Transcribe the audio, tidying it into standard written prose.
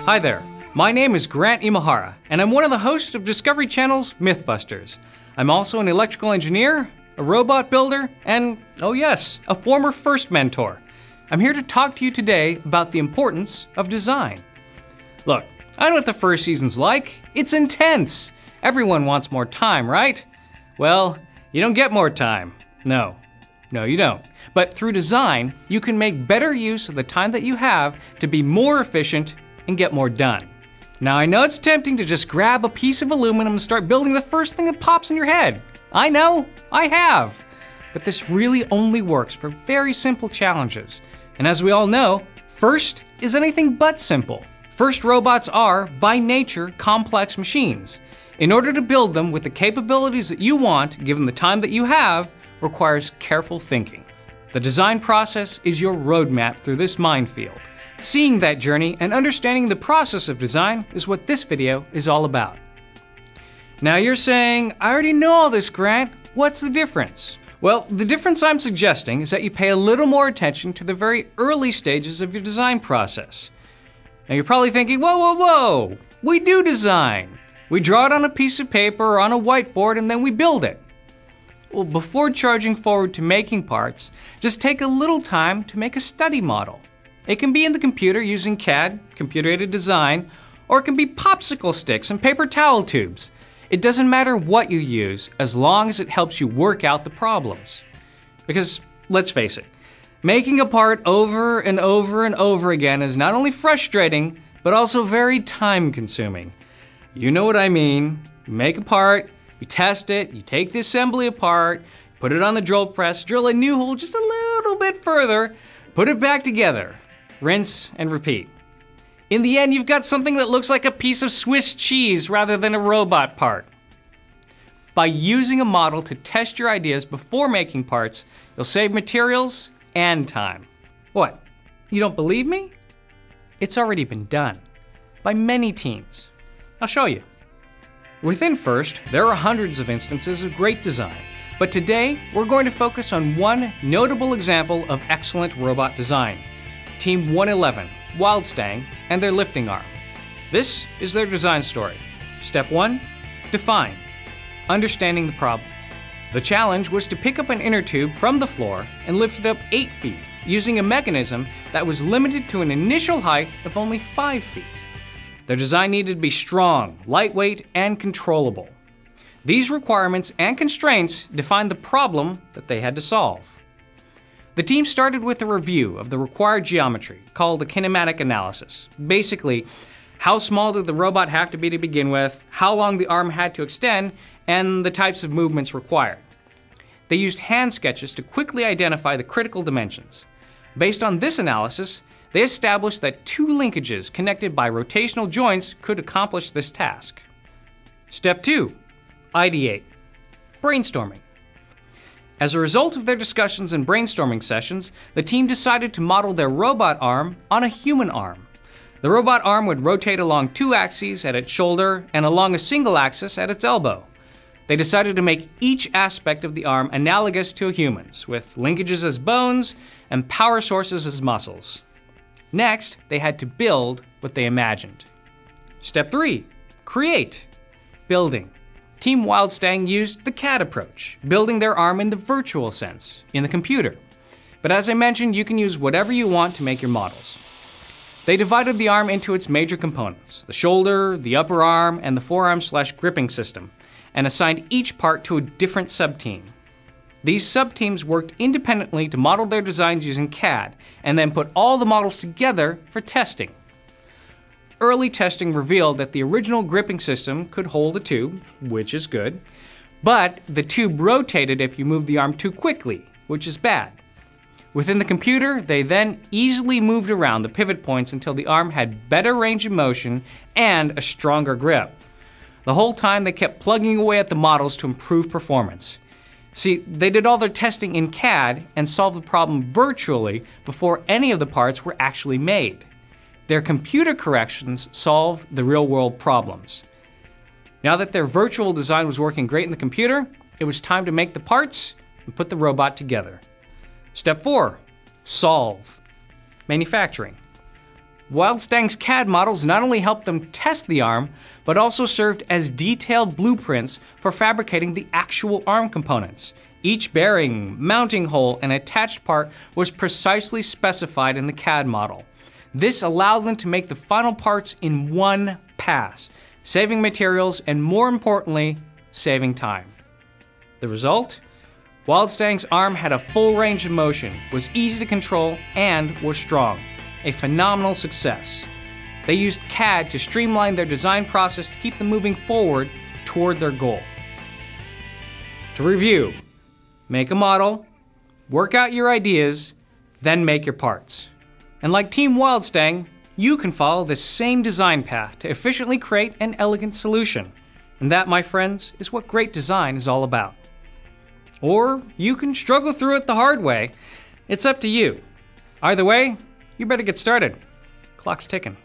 Hi there, my name is Grant Imahara, and I'm one of the hosts of Discovery Channel's Mythbusters. I'm also an electrical engineer, a robot builder, and, oh yes, a former FIRST mentor. I'm here to talk to you today about the importance of design. Look, I know what the first season's like. It's intense. Everyone wants more time, right? Well, you don't get more time. No, you don't. But through design, you can make better use of the time that you have to be more efficient and get more done. Now I know it's tempting to just grab a piece of aluminum and start building the first thing that pops in your head. I know, I have. But this really only works for very simple challenges. And as we all know, FIRST is anything but simple. FIRST robots are, by nature, complex machines. In order to build them with the capabilities that you want, given the time that you have, requires careful thinking. The design process is your roadmap through this minefield. Seeing that journey and understanding the process of design is what this video is all about. Now you're saying, I already know all this, Grant. What's the difference? Well, the difference I'm suggesting is that you pay a little more attention to the very early stages of your design process. Now you're probably thinking, whoa, we do design. We draw it on a piece of paper or on a whiteboard and then we build it. Well, before charging forward to making parts, just take a little time to make a study model. It can be in the computer using CAD, computer-aided design, or it can be popsicle sticks and paper towel tubes. It doesn't matter what you use, as long as it helps you work out the problems. Because, let's face it, making a part over and over and over again is not only frustrating, but also very time-consuming. You know what I mean. You make a part, you test it, you take the assembly apart, put it on the drill press, drill a new hole just a little bit further, put it back together. Rinse and repeat. In the end, you've got something that looks like a piece of Swiss cheese rather than a robot part. By using a model to test your ideas before making parts, you'll save materials and time. What? You don't believe me? It's already been done by many teams. I'll show you. Within FIRST, there are hundreds of instances of great design, but today we're going to focus on one notable example of excellent robot design. Team 111, Wildstang, and their lifting arm. This is their design story. Step 1, define. Understanding the problem. The challenge was to pick up an inner tube from the floor and lift it up 8 feet using a mechanism that was limited to an initial height of only 5 feet. Their design needed to be strong, lightweight, and controllable. These requirements and constraints defined the problem that they had to solve. The team started with a review of the required geometry, called the kinematic analysis. Basically, how small did the robot have to be to begin with, how long the arm had to extend, and the types of movements required. They used hand sketches to quickly identify the critical dimensions. Based on this analysis, they established that 2 linkages connected by rotational joints could accomplish this task. Step 2, ideate. Brainstorming. As a result of their discussions and brainstorming sessions, the team decided to model their robot arm on a human arm. The robot arm would rotate along 2 axes at its shoulder and along a single axis at its elbow. They decided to make each aspect of the arm analogous to a human's, with linkages as bones and power sources as muscles. Next, they had to build what they imagined. Step 3, create. Building. Team Wildstang used the CAD approach, building their arm in the virtual sense, in the computer. But as I mentioned, you can use whatever you want to make your models. They divided the arm into its major components, the shoulder, the upper arm, and the forearm/gripping system, and assigned each part to a different subteam. These subteams worked independently to model their designs using CAD, and then put all the models together for testing. Early testing revealed that the original gripping system could hold a tube, which is good, but the tube rotated if you moved the arm too quickly, which is bad. Within the computer, they then easily moved around the pivot points until the arm had better range of motion and a stronger grip. The whole time they kept plugging away at the models to improve performance. See, they did all their testing in CAD and solved the problem virtually before any of the parts were actually made. Their computer corrections solved the real-world problems. Now that their virtual design was working great in the computer, it was time to make the parts and put the robot together. Step 4, solve. Manufacturing. Wildstang's CAD models not only helped them test the arm, but also served as detailed blueprints for fabricating the actual arm components. Each bearing, mounting hole, and attached part was precisely specified in the CAD model. This allowed them to make the final parts in one pass, saving materials and, more importantly, saving time. The result? Wildstang's arm had a full range of motion, was easy to control, and was strong. A phenomenal success. They used CAD to streamline their design process to keep them moving forward toward their goal. To review, make a model, work out your ideas, then make your parts. And like Team Wildstang, you can follow the same design path to efficiently create an elegant solution. And that, my friends, is what great design is all about. Or you can struggle through it the hard way. It's up to you. Either way, you better get started. Clock's ticking.